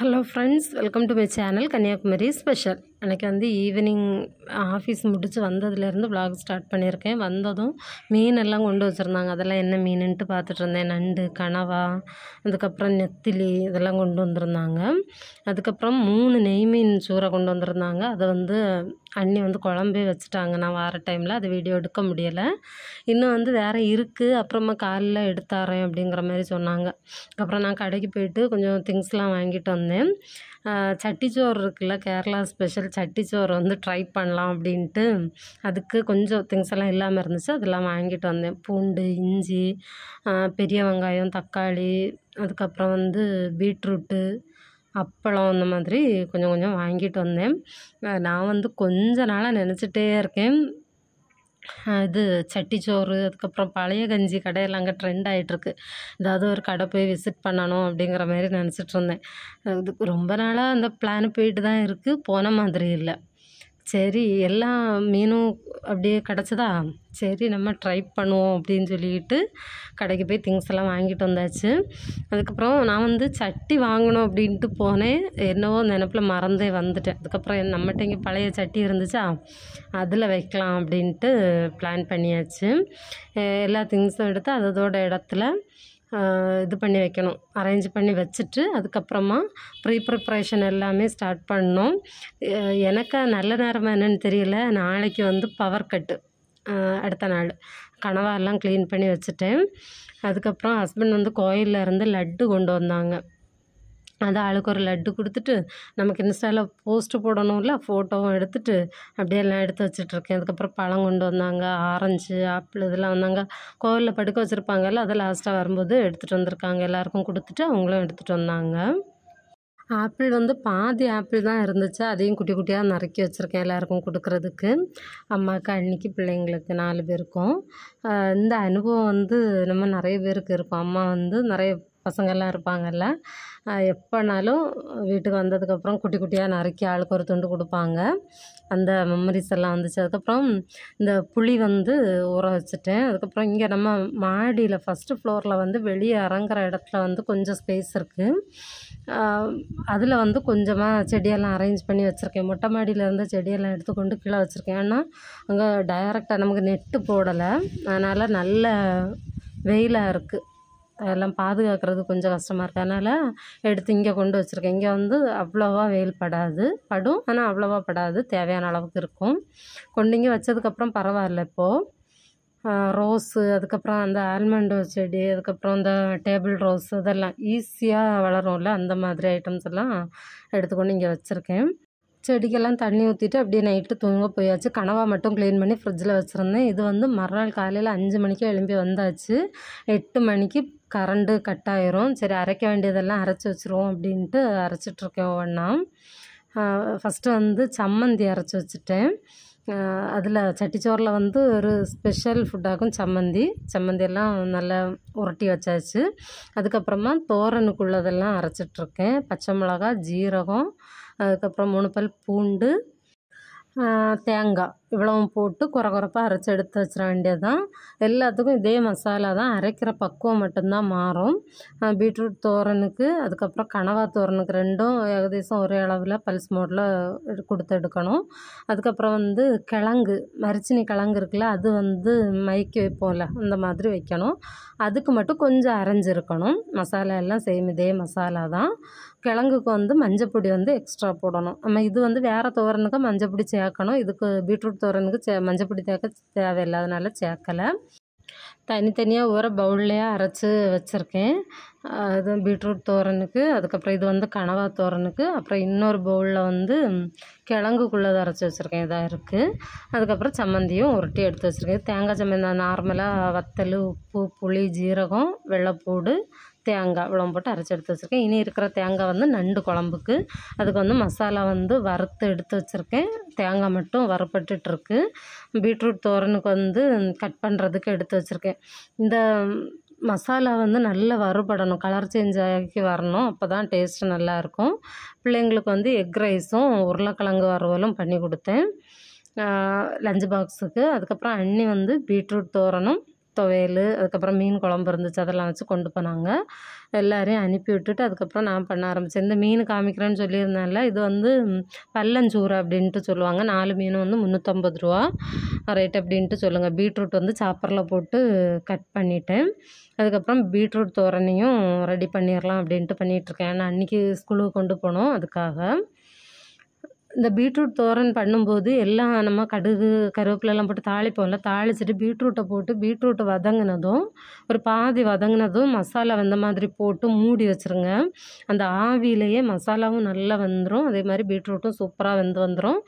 Hello friends, welcome to my channel Kanyakumari special. எனக்கு evening office முடித்து வந்ததுலேருந்து vlog ஸ்டார்ட் பண்ணியிருக்கேன். வந்ததும் மீன் எல்லாம் கொண்டு வச்சுருந்தாங்க. அதெல்லாம் என்ன மீனுன்ட்டு பார்த்துட்டு இருந்தேன். நண்டு, கனவா, அதுக்கப்புறம் நெத்திலி இதெல்லாம் கொண்டு வந்திருந்தாங்க. அதுக்கப்புறம் 3 நெய் மீன் சூறை கொண்டு வந்திருந்தாங்க. அதை அண்ணி குழம்பே வச்சுட்டாங்க. நான் வார டைமில் அது வீடியோ எடுக்க முடியலை. இன்னும் வேறு இருக்குது, அப்புறமா காலைல எடுத்தாரேன் அப்படிங்கிற மாதிரி சொன்னாங்க. அப்புறம் நான் கடைக்கு போயிட்டு கொஞ்சம் திங்ஸ்லாம் வாங்கிட்டு வந்தேன். சட்டிச்சோறு இருக்குல்ல, கேரளா ஸ்பெஷல் சட்டிச்சோறு ட்ரை பண்ணலாம் அப்படின்ட்டு அதுக்கு கொஞ்சம் திங்ஸ் எல்லாம் இல்லாமல் இருந்துச்சு. அதெல்லாம் வாங்கிட்டு வந்தேன். பூண்டு, இஞ்சி, பெரிய வெங்காயம், தக்காளி, அதுக்கப்புறம் பீட்ரூட்டு, அப்பளம், இந்த மாதிரி கொஞ்சம் கொஞ்சம் வாங்கிட்டு வந்தேன். நான் கொஞ்ச நாளாக நினச்சிட்டே இருக்கேன், இது சட்டிச்சோறு, அதுக்கப்புறம் பழைய கஞ்சி கடையில் அங்கே ட்ரெண்ட் ஆகிட்டுருக்கு. ஏதாவது ஒரு கடை போய் விசிட் பண்ணணும் அப்படிங்கிற மாதிரி நினச்சிட்டு இருந்தேன். இதுக்கு ரொம்ப நாளாக அந்த பிளான் போயிட்டு தான் இருக்குது, போன மாதிரி இல்லை. சரி, எல்லா மீனும் அப்படியே கிடச்சதா, சரி நம்ம ட்ரை பண்ணுவோம் அப்படின்னு சொல்லிட்டு கடைக்கு போய் திங்ஸ் எல்லாம் வாங்கிட்டு வந்தாச்சு. அதுக்கப்புறம் நான் சட்டி வாங்கணும் அப்படின்ட்டு போனேன். என்னவோ நினப்பில் மறந்தே வந்துட்டேன். அதுக்கப்புறம் நம்மகிட்ட இங்கே பழைய சட்டி இருந்துச்சா, அதில் வைக்கலாம் அப்படின்ட்டு பிளான் பண்ணியாச்சு. எல்லா திங்ஸும் எடுத்து அதோட இடத்துல இது பண்ணி வைக்கணும், அரேஞ்ச் பண்ணி வச்சுட்டு அதுக்கப்புறமா ப்ரிப்ரேஷன் எல்லாமே ஸ்டார்ட் பண்ணோம். எனக்கு நல்ல நேரமாக என்னென்னு தெரியல. நாளைக்கு பவர் கட்டு, அடுத்த நாள் கனவாலாம் க்ளீன் பண்ணி வச்சுட்டேன். அதுக்கப்புறம் ஹஸ்பண்ட் கோயிலில் இருந்து லட்டு கொண்டு வந்தாங்க. அது ஆளுக்கு ஒரு லட்டு கொடுத்துட்டு, நமக்கு இன்ஸ்டாவில் போஸ்ட்டு போடணும்ல, ஃபோட்டோவும் எடுத்துகிட்டு அப்படியே எல்லாம் எடுத்து வச்சிட்ருக்கேன். அதுக்கப்புறம் பழம் கொண்டு வந்தாங்க, ஆரஞ்சு, ஆப்பிள் இதெல்லாம் வந்தாங்க. கோவிலில் படுக்க வச்சுருப்பாங்கல்ல, அதை லாஸ்ட்டாக வரும்போது எடுத்துகிட்டு வந்திருக்காங்க. எல்லாேருக்கும் கொடுத்துட்டு அவங்களும் எடுத்துகிட்டு வந்தாங்க. ஆப்பிள் பாதி ஆப்பிள் தான் இருந்துச்சு. அதையும் குட்டி குட்டியாக நறுக்கி வச்சுருக்கேன் எல்லாேருக்கும் கொடுக்குறதுக்கு. அம்மாவுக்கு, அண்ணிக்கு, பிள்ளைங்களுக்கு 4 பேருக்கும். இந்த அனுபவம் நம்ம நிறைய பேருக்கு இருக்கும். அம்மா நிறைய பசங்கள்லாம் இருப்பாங்கல்ல, எப்போனாலும் வீட்டுக்கு வந்ததுக்கப்புறம் குட்டி குட்டியாக நறுக்கி ஆளுக்கு ஒரு துண்டு கொடுப்பாங்க. அந்த மெமரிஸ் எல்லாம் வந்துச்சு. அதுக்கப்புறம் இந்த புளி ஊற வச்சுட்டேன். அதுக்கப்புறம் இங்கே நம்ம மாடியில் ஃபஸ்ட்டு ஃப்ளோரில் வெளியே இறங்குற இடத்துல கொஞ்சம் ஸ்பேஸ் இருக்குது. அதில் கொஞ்சமாக செடியெல்லாம் அரேஞ்ச் பண்ணி வச்சுருக்கேன். மொட்டை மாடியில் இருந்த செடியெல்லாம் எடுத்துக்கொண்டு கீழே வச்சுருக்கேன். ஏன்னா அங்கே டைரெக்டாக நமக்கு நெட்டு போடலை, அதனால் நல்ல வெயிலாக இருக்குது. அதெல்லாம் பாதுகாக்கிறது கொஞ்சம் கஷ்டமாக இருக்குது. அதனால் எடுத்து இங்கே கொண்டு வச்சுருக்கேன். இங்கே அவ்வளோவா வெயில் படாது, படும், ஆனால் அவ்வளோவா படாது, தேவையான அளவுக்கு இருக்கும். கொண்டு இங்கே வச்சதுக்கப்புறம் பரவாயில்ல. இப்போது ரோஸு, அதுக்கப்புறம் அந்த ஆல்மண்டு செடி, அதுக்கப்புறம் இந்த டேபிள் ரோஸ், இதெல்லாம் ஈஸியாக வளரும்ல, அந்த மாதிரி ஐட்டம்ஸ் எல்லாம் எடுத்துக்கொண்டு இங்கே வச்சுருக்கேன். செடிக்கெல்லாம் தண்ணி ஊற்றிட்டு அப்படியே நைட்டு தூங்க போயாச்சு. கனவா மட்டும் க்ளீன் பண்ணி ஃப்ரிட்ஜில் வச்சுருந்தேன். இது மறுநாள் காலையில் 5 மணிக்கு எழும்பி வந்தாச்சு. 8 மணிக்கு கரண்டு கட் ஆயிரும். சரி, அரைக்க வேண்டியதெல்லாம் அரைச்சி வச்சுருவோம் அப்படின்ட்டு அரைச்சிட்ருக்கேன் ஒவ்வொன்றா. ஃபஸ்ட்டு சம்மந்தி அரைச்சி வச்சுட்டேன். அதில் சட்டிச்சோறில் ஒரு ஸ்பெஷல் ஃபுட்டாகும் சம்மந்தியெல்லாம் நல்லா உரட்டி வச்சாச்சு. அதுக்கப்புறமா தோரனுக்குள்ளதெல்லாம் அரைச்சிட்ருக்கேன். பச்சை மிளகா, ஜீரகம், அதுக்கப்புறம் 3 பல் பூண்டு, தேங்காய், இவ்வளவும் போட்டு குறப்பாக அரைச்சி எடுத்து வச்சிட வேண்டியது தான். எல்லாத்துக்கும் இதே மசாலா தான், அரைக்கிற பக்குவம் மட்டும்தான் மாறும். பீட்ரூட் தோரனுக்கு, அதுக்கப்புறம் கனவா தோரனுக்கு ரெண்டும் ஏகദേശம் ஒரே அளவில் பல்ஸ் மோடில் கொடுத்து எடுக்கணும். அதுக்கப்புறம் கிழங்கு, மரிச்சினி கிழங்கு இருக்குல்ல, அது மைக்கி வைப்போம்ல, அந்த மாதிரி வைக்கணும். அதுக்கு மட்டும் கொஞ்சம் அரைஞ்சிருக்கணும். மசாலா எல்லாம் சேம் இதே மசாலா தான். கிழங்குக்கு மஞ்சப்பொடி எக்ஸ்ட்ரா போடணும். நம்ம இது வேறு தோரனுக்கு மஞ்சப்பொடி சேர்க்கணும். இதுக்கு பீட்ரூட் தோரனுக்கு மஞ்சப்பொடி சேர்க்க தேவையில்லை, அதனால் சேர்க்கலை. தனித்தனியாக ஒரு பவுல்லையே அரைச்சி வச்சுருக்கேன். இது பீட்ரூட் தோரனுக்கு, அதுக்கப்புறம் இது கனவா தோரனுக்கு, அப்புறம் இன்னொரு பவுலில் கிழங்குக்குள்ளதை அரைச்சி வச்சுருக்கேன். இதாக இருக்குது. அதுக்கப்புறம் சம்மந்தியும் உருட்டி எடுத்து வச்சுருக்கேன். தேங்காய் சம்மந்தி நார்மலாக வத்தல், உப்பு, புளி, ஜீரகம், வெள்ளைப்பூடு, தேங்காய் இவ்வளோ போட்டு அரைச்சி எடுத்து வச்சுருக்கேன். இனி இருக்கிற தேங்காய் நண்டு குழம்புக்கு. அதுக்கு மசாலா வறுத்து எடுத்து வச்சுருக்கேன். தேங்காய் மட்டும் வறுப்பட்டுருக்கு. பீட்ரூட் தோரனுக்கு கட் பண்ணுறதுக்கு எடுத்து வச்சுருக்கேன். இந்த மசாலா நல்லா வறுபடணும், கலர் சேஞ்ச் ஆகி வரணும், அப்போ தான் டேஸ்ட்டு நல்லாயிருக்கும். பிள்ளைங்களுக்கு எக் ரைஸும் உருளைக்கிழங்கு வறுவலும் பண்ணி கொடுத்தேன் லஞ்ச் பாக்ஸுக்கு. அதுக்கப்புறம் அண்ணி பீட்ரூட் தோரனும் துவையல், அதுக்கப்புறம் மீன் குழம்பு இருந்துச்சு, அதெல்லாம் வச்சு கொண்டு போனாங்க. எல்லாரையும் அனுப்பி விட்டுட்டு அதுக்கப்புறம் நான் பண்ண ஆரம்பித்தேன். இந்த மீன் காமிக்கிறேன்னு சொல்லியிருந்தேன்ல, இது வந்து பல்லஞ்சூரை அப்படின்ட்டு சொல்லுவாங்க. 4 மீன் வந்து 350 ரூபா ரேட் அப்படின்ட்டு சொல்லுங்கள். பீட்ரூட் வந்து சாப்பரில் போட்டு கட் பண்ணிட்டேன். அதுக்கப்புறம் பீட்ரூட் தோரணையும் ரெடி பண்ணிடலாம் அப்படின்ட்டு பண்ணிகிட்ருக்கேன். ஏன்னா அன்றைக்கி ஸ்கூலுக்கு கொண்டு போனோம், அதுக்காக. இந்த பீட்ரூட் தோரன் பண்ணும்போது எல்லாம் நம்ம கடுகு கருவேப்பிலெல்லாம் போட்டு தாளிப்போம்ல, தாளிச்சிட்டு பீட்ரூட்டை போட்டு பீட்ரூட்டை வதங்கினதும் ஒரு பாதி வதங்கினதும் மசாலா வெந்த மாதிரி போட்டு மூடி வச்சுருங்க. அந்த ஆவியிலேயே மசாலாவும் நல்லா வெந்துடும், அதே மாதிரி பீட்ரூட்டும் சூப்பராக வெந்து வந்துடும்.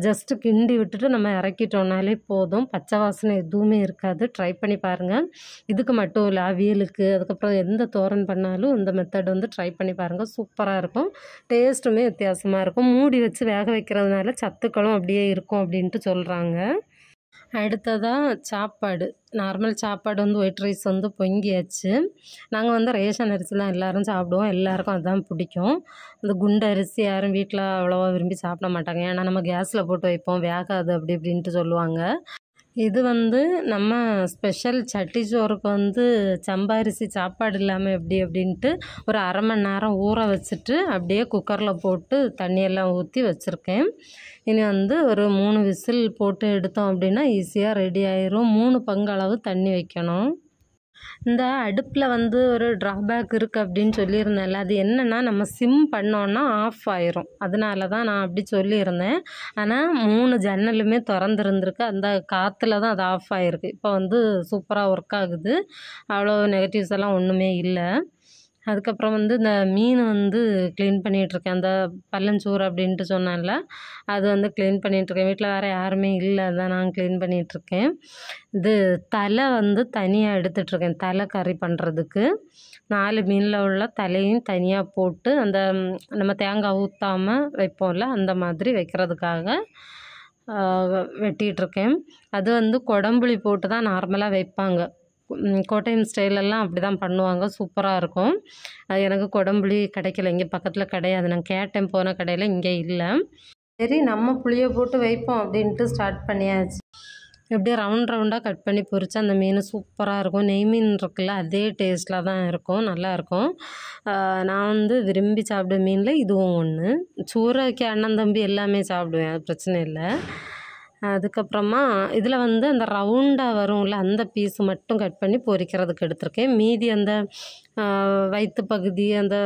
ஜஸ்ட்டு கிண்டி விட்டுட்டு நம்ம இறக்கிட்டோம்னாலே போதும், பச்சை வாசனை எதுவுமே இருக்காது. ட்ரை பண்ணி பாருங்கள். இதுக்கு மட்டும் இல்லை, அவியலுக்கு அதுக்கப்புறம் எந்த தோரன் பண்ணாலும் இந்த மெத்தட் வந்து ட்ரை பண்ணி பாருங்கள், சூப்பராக இருக்கும். டேஸ்ட்டுமே வித்தியாசமாக இருக்கும். மூடி வச்சு வேக வைக்கிறதுனால சத்துக்களும் அப்படியே இருக்கும் அப்படின்ட்டு சொல்கிறாங்க. அடுத்ததாக சாப்பாடு, நார்மல் சாப்பாடு வந்து ஒயிட் ரைஸ் வந்து பொங்கியாச்சு. நாங்கள் வந்து ரேஷன் அரிசி தான் எல்லோரும் சாப்பிடுவோம், எல்லாேருக்கும் அதுதான் பிடிக்கும். அந்த குண்டு அரிசி யாரும் வீட்டில் அவ்வளோவா விரும்பி சாப்பிட மாட்டாங்க, ஏன்னா நம்ம கேஸில் போட்டு வைப்போம், வேகாது அப்படி இப்படின்ட்டு சொல்லுவாங்க. இது வந்து நம்ம ஸ்பெஷல் சட்டி சோறுக்கு வந்து சம்பா அரிசி சாப்பாடு இல்லாமல் எப்படி அப்படின்ட்டு ஒரு 1/2 மணி நேரம் ஊற வச்சுட்டு அப்படியே குக்கரில் போட்டு தண்ணியெல்லாம் ஊற்றி வச்சுருக்கேன். இனி வந்து ஒரு 3 விசில் போட்டு எடுத்தோம் அப்படின்னா ஈஸியாக ரெடி ஆயிரும். 3 பங்கு அளவு தண்ணி வைக்கணும். இந்த அடுப்பில் வந்து ஒரு ட்ராபேக் இருக்குது அப்படின்னு சொல்லியிருந்தேன்ல, அது என்னென்னா நம்ம சிம் பண்ணோன்னா ஆஃப் ஆயிரும். அதனால தான் நான் அப்படி சொல்லியிருந்தேன். ஆனால் 3 ஜன்னலுமே திறந்துருந்துருக்கு, அந்த காற்றுல தான் அது ஆஃப் ஆகிருக்கு. இப்போ வந்து சூப்பராக ஒர்க் ஆகுது, அவ்வளோ நெகட்டிவ்ஸ் எல்லாம் ஒன்றுமே இல்லை. அதுக்கப்புறம் வந்து இந்த மீன் வந்து க்ளீன் பண்ணிகிட்ருக்கேன். அந்த பல்லஞ்சோறு அப்படின்ட்டு சொன்னேன்ல, அது வந்து க்ளீன் பண்ணிகிட்ருக்கேன். வீட்டில் வேறு யாருமே இல்லை, அதான் நான் க்ளீன் பண்ணிகிட்ருக்கேன். இது தலை வந்து தனியாக எடுத்துகிட்ருக்கேன், தலை கறி பண்ணுறதுக்கு. 4 மீனில் உள்ள தலையும் தனியாக போட்டு அந்த நம்ம தேங்காய் ஊற்றாமல் வைப்போம்ல, அந்த மாதிரி வைக்கிறதுக்காக வெட்டிகிட்ருக்கேன். அது வந்து கொடம்புளி போட்டு தான் நார்மலாக வைப்பாங்க. கோட்டையம் ஸ்டைலெல்லாம் அப்படி தான் பண்ணுவாங்க, சூப்பராக இருக்கும். அது எனக்கு கொடம்புளி கிடைக்கல, இங்கே பக்கத்தில் கிடையாது. நான் கேட்டேன் போன கடையில், இங்கே இல்லை. சரி நம்ம புளியை போட்டு வைப்போம் அப்படின்ட்டு ஸ்டார்ட் பண்ணியாச்சு. எப்படியே ரவுண்டாக கட் பண்ணி பொரிச்சா அந்த மீன் சூப்பராக இருக்கும். நெய் மீன் இருக்குல்ல, அதே டேஸ்ட்டில் தான் இருக்கும், நல்லாயிருக்கும். நான் வந்து விரும்பி சாப்பிடுற மீனில் இதுவும் ஒன்று. சூறைக்கு அண்ணன் தம்பி எல்லாமே சாப்பிடுவேன், அது பிரச்சனை இல்லை. அதுக்கப்புறமா இதில் வந்து அந்த ரவுண்டாக வரும்ல, அந்த பீஸு மட்டும் கட் பண்ணி பொரிக்கிறதுக்கு எடுத்திருக்கேன். மீதி அந்த வயிற்று பகுதி, அந்த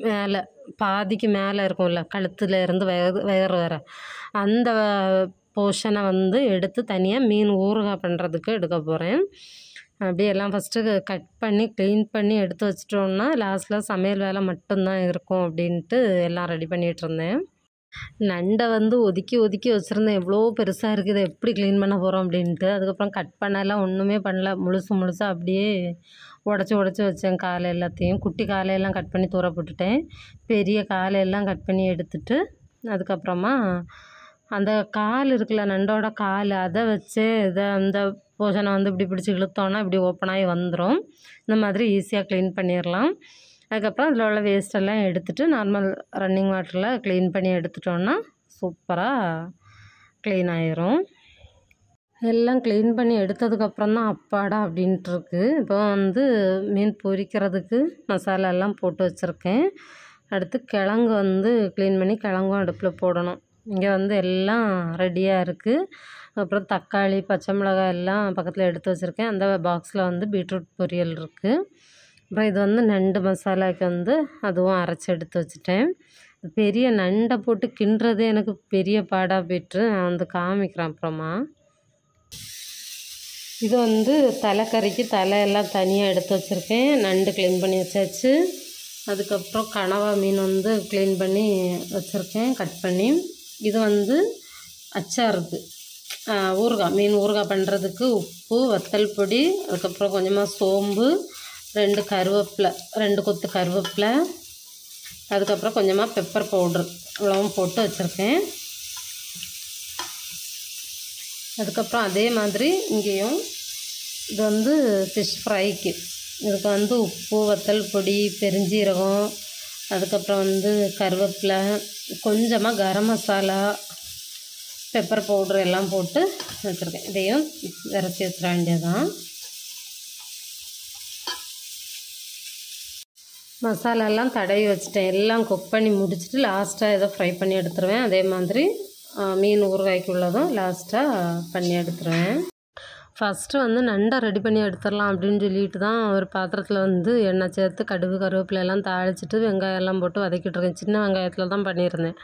மேலே பாதிக்கு மேலே இருக்கும்ல, கழுத்தில் இருந்து வயிறு வர அந்த போர்ஷனை வந்து எடுத்து தனியாக மீன் ஊறுகாய் பண்ணுறதுக்கு எடுக்க போகிறேன். அப்படியே எல்லாம் ஃபஸ்ட்டு கட் பண்ணி க்ளீன் பண்ணி எடுத்து வச்சிட்டோம்னா லாஸ்ட்டில் சமையல் வேலை மட்டும்தான் இருக்கும் அப்படின்ட்டு எல்லாம் ரெடி பண்ணிகிட்ருந்தேன். நண்டை வந்து ஒதுக்கி வச்சுருந்தேன், எவ்வளோ பெருசாக இருக்குது, எப்படி க்ளீன் பண்ண போகிறோம் அப்படின்ட்டு. அதுக்கப்புறம் கட் பண்ணலாம் ஒன்றுமே பண்ணல, முழுசாக அப்படியே உடச்சி வச்சேன். காலை எல்லாத்தையும், குட்டி காலையெல்லாம் கட் பண்ணி தூர போட்டுட்டேன். பெரிய காலையெல்லாம் கட் பண்ணி எடுத்துட்டு அதுக்கப்புறமா அந்த கால் இருக்குல்ல, நண்டோட கால், அதை வச்சு அந்த போர்ஷனை வந்து இப்படி பிடிச்சி இழுத்தோன்னா இப்படி ஓப்பனாகி வந்துடும். இந்த மாதிரி ஈஸியாக க்ளீன் பண்ணிடலாம். அதுக்கப்புறம் அதில் உள்ள வேஸ்ட்டெல்லாம் எடுத்துகிட்டு நார்மல் ரன்னிங் வாட்டரில் க்ளீன் பண்ணி எடுத்துட்டோன்னா சூப்பராக க்ளீன் ஆயிரும். எல்லாம் க்ளீன் பண்ணி எடுத்ததுக்கப்புறம் தான் அப்பாடா அப்படின்ட்டுருக்கு. இப்போ வந்து மீன் பொரிக்கிறதுக்கு மசாலாலாம் போட்டு வச்சுருக்கேன். அடுத்து கிழங்கு வந்து க்ளீன் பண்ணி கிழங்கும் அடுப்பில் போடணும். இங்கே வந்து எல்லாம் ரெடியாக இருக்குது. அப்புறம் தக்காளி, பச்சை மிளகாய் எல்லாம் பக்கத்தில் எடுத்து வச்சுருக்கேன். அந்த பாக்ஸில் வந்து பீட்ரூட் பொரியல் இருக்குது. அப்புறம் இது வந்து நண்டு மசாலாவுக்கு வந்து அதுவும் அரைச்சி எடுத்து வச்சுட்டேன். பெரிய நண்டை போட்டு கிண்டுறதே எனக்கு பெரிய பாடாக போய்ட்டு, நான் வந்து காமிக்கிறேன் அப்புறமா. இது வந்து தலைக்கறிக்கு தலையெல்லாம் தனியாக எடுத்து வச்சுருக்கேன். நண்டு க்ளீன் பண்ணி வச்சாச்சு. அதுக்கப்புறம் கனவா மீன் வந்து க்ளீன் பண்ணி வச்சுருக்கேன், கட் பண்ணி. இது வந்து அச்சாருக்கு ஊறுகாய், மீன் ஊறுகாய் பண்ணுறதுக்கு உப்பு, வத்தல் பொடி, அதுக்கப்புறம் கொஞ்சமாக சோம்பு, 2 கருவேப்பிலை, 2 கொத்து கருவேப்பிலை, அதுக்கப்புறம் கொஞ்சமாக பெப்பர் பவுட்ரு, இவ்வளவும் போட்டு வச்சுருக்கேன். அதுக்கப்புறம் அதே மாதிரி இங்கேயும் இது வந்து ஃபிஷ் ஃப்ரைக்கு, இதுக்கு வந்து உப்பு, வத்தல் பொடி, பெருஞ்சீரகம், அதுக்கப்புறம் வந்து கருவேப்பிலை, கொஞ்சமாக கரம் மசாலா, பெப்பர் பவுட்ரு எல்லாம் போட்டு வச்சுருக்கேன். இதையும் விரச்சி வச்சிட வேண்டியதான். மசாலாலாம் தடவி வச்சுட்டேன். எல்லாம் குக் பண்ணி முடிச்சுட்டு லாஸ்ட்டாக ஏதோ ஃப்ரை பண்ணி எடுத்துருவேன். அதே மாதிரி மீன் ஊறுகாய்க்கு உள்ளதும் லாஸ்ட்டாக பண்ணி எடுத்துருவேன். ஃபஸ்ட்டு வந்து நண்டை ரெடி பண்ணி எடுத்துடலாம் அப்படின்னு சொல்லிட்டு தான் ஒரு பாத்திரத்தில் வந்து எண்ணெய் சேர்த்து கடுகு கருவேப்பிலை எல்லாம் தாளிச்சிட்டு வெங்காயம் எல்லாம் போட்டு வதக்கிட்டு இருக்கேன். சின்ன வெங்காயத்தில் தான் பண்ணியிருந்தேன்.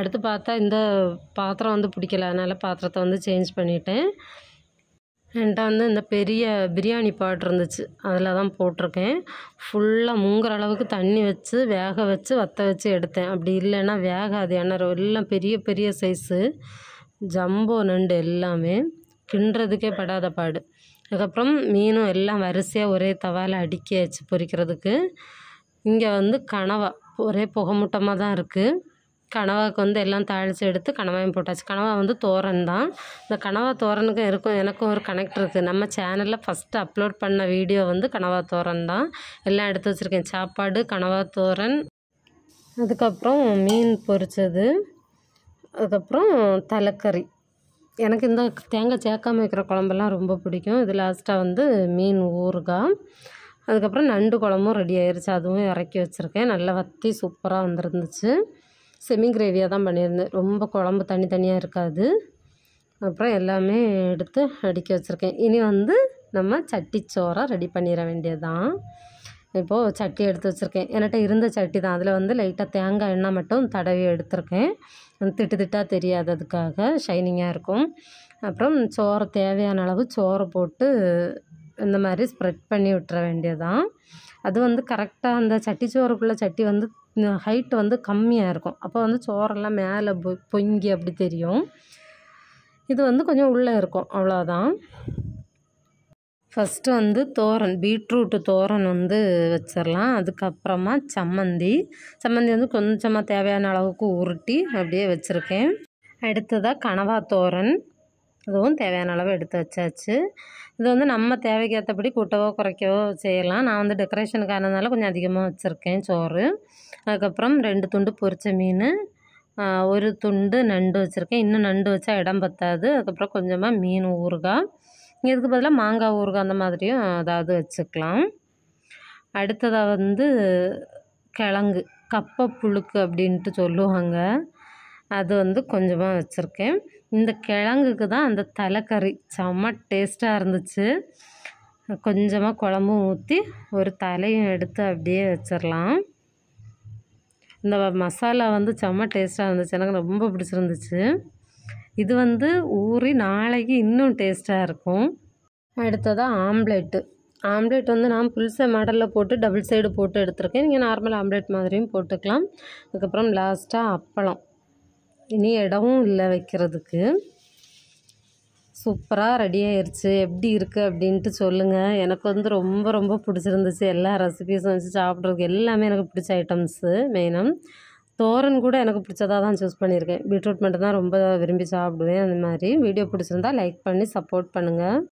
அடுத்து பார்த்தா இந்த பாத்திரம் வந்து பிடிக்கல, அதனால் பாத்திரத்தை வந்து சேஞ்ச் பண்ணிட்டேன். என்கிட்ட வந்து இந்த பெரிய பிரியாணி பாட் இருந்துச்சு, அதில் தான் போட்டிருக்கேன். ஃபுல்லாக முங்குற அளவுக்கு தண்ணி வச்சு வேக வச்சு வற்ற வச்சு எடுத்தேன். அப்படி இல்லைன்னா வேகாது. ஏன்னா எல்லாம் பெரிய பெரிய சைஸு ஜம்போ நண்டு எல்லாமே கிண்டுறதுக்கே படாத பாடு. அதுக்கப்புறம் மீனும் எல்லாம் வரிசையாக ஒரே தவாவில் அடுக்கியாச்சு பொரிக்கிறதுக்கு. இங்கே வந்து கனவா ஒரே புகைமூட்டமாக தான் இருக்குது. கனவாவுக்கு வந்து எல்லாம் தாளித்து எடுத்து கனவாயும் போட்டாச்சு. கனவா வந்து தோரன் தான். இந்த கனவா தோரனுக்கும் எனக்கும் ஒரு கனெக்ட் இருக்குது. நம்ம சேனலில் ஃபஸ்ட்டு அப்லோட் பண்ண வீடியோ வந்து கனவா தோரன் தான். எல்லாம் எடுத்து வச்சுருக்கேன். சாப்பாடு, கனவா தோரன், அதுக்கப்புறம் மீன் பொரிச்சது, அதுக்கப்புறம் தலைக்கறி. எனக்கு இந்த தேங்காய் சேர்க்காம வைக்கிற குழம்பெல்லாம் ரொம்ப பிடிக்கும். இது லாஸ்ட்டாக வந்து மீன் ஊறுகாய், அதுக்கப்புறம் நண்டு குழம்பும் ரெடி ஆயிடுச்சு. அதுவும் இறக்கி வச்சுருக்கேன். நல்லா வற்றி சூப்பராக வந்துருந்துச்சு. செமி கிரேவியாக தான் பண்ணியிருந்தேன். ரொம்ப குழம்பு தனியாக இருக்காது. அப்புறம் எல்லாமே எடுத்து அடுக்கி வச்சுருக்கேன். இனி வந்து நம்ம சட்டிச்சோறை ரெடி பண்ணிட வேண்டியது தான். இப்போது சட்டி எடுத்து வச்சுருக்கேன். என்கிட்ட இருந்த சட்டி தான். அதில் வந்து லைட்டாக தேங்காய் எண்ணெய் மட்டும் தடவி எடுத்திருக்கேன். திட்டாக தெரியாததுக்காக ஷைனிங்காக இருக்கும். அப்புறம் சோறு தேவையான அளவு சோறு போட்டு இந்த மாதிரி ஸ்ப்ரெட் பண்ணி விட்டுற வேண்டியது தான். அது வந்து கரெக்டாக அந்த சட்டிச்சோறுக்குள்ளே சட்டி வந்து ஹைட் வந்து கம்மியாக இருக்கும். அப்போ வந்து சோறெல்லாம் மேலே பொங்கி அப்படி தெரியும். இது வந்து கொஞ்சம் உள்ளே இருக்கும், அவ்வளோதான். ஃபஸ்ட்டு வந்து தோரன், பீட்ரூட்டு தோரன் வந்து வச்சிடலாம். அதுக்கப்புறமா சம்மந்தி வந்து கொஞ்சமாக தேவையான அளவுக்கு உருட்டி அப்படியே வச்சுருக்கேன். அடுத்ததாக கனவா தோரன், அதுவும் தேவையான அளவு எடுத்து வச்சாச்சு. இது வந்து நம்ம தேவைக்கு ஏற்றபடி கூட்டவோ குறைக்கவோ செய்யலாம். நான் வந்து டெக்கரேஷனுக்கானதுனால கொஞ்சம் அதிகமாக வச்சுருக்கேன் சோறு. அதுக்கப்புறம் 2 துண்டு பொரிச்ச மீன், 1 துண்டு நண்டு வச்சுருக்கேன். இன்னும் நண்டு வச்சா இடம் பத்தாது. அதுக்கப்புறம் கொஞ்சமாக மீன் ஊறுகாய், இதுக்கு பதிலாக மாங்காய் ஊறுகாய் அந்த மாதிரியும் அதாவது வச்சுக்கலாம். அடுத்ததாக வந்து கிழங்கு, கப்பை புழுக்கு அப்படின்ட்டு சொல்லுவாங்க, அது வந்து கொஞ்சமாக வச்சுருக்கேன். இந்த கிழங்குக்கு தான் அந்த தலைக்கறி செம்ம டேஸ்ட்டாக இருந்துச்சு. கொஞ்சமாக குழம்பும் ஊற்றி ஒரு தலையும் எடுத்து அப்படியே வச்சிடலாம். இந்த மசாலா வந்து செம்ம டேஸ்ட்டாக இருந்துச்சு. எனக்கு ரொம்ப பிடிச்சிருந்துச்சு. இது வந்து ஊறி நாளைக்கு இன்னும் டேஸ்ட்டாக இருக்கும். அடுத்ததாக ஆம்லேட் வந்து நான் புல்சை மாடலில் போட்டு டபுள் சைடு போட்டு எடுத்திருக்கேன். நீங்கள் நார்மல் ஆம்லேட் மாதிரியும் போட்டுக்கலாம். அதுக்கப்புறம் லாஸ்ட்டாக அப்பளம். இனி இடமும் இல்லை வைக்கிறதுக்கு. சூப்பராக ரெடி ஆயிடுச்சு. எப்படி இருக்குது அப்படின்ட்டு சொல்லுங்கள். எனக்கு வந்து ரொம்ப ரொம்ப பிடிச்சிருந்துச்சு. எல்லா ரெசிபீஸும் வச்சு சாப்பிட்றதுக்கு எல்லாமே எனக்கு பிடிச்ச ஐட்டம்ஸு. மெயினாக தோரன் கூட எனக்கு பிடிச்சதாக தான் சூஸ் பண்ணியிருக்கேன். பீட்ரூட் மட்டும் தான் ரொம்ப விரும்பி சாப்பிடுவேன். அந்த மாதிரி வீடியோ பிடிச்சிருந்தா லைக் பண்ணி சப்போர்ட் பண்ணுங்கள்.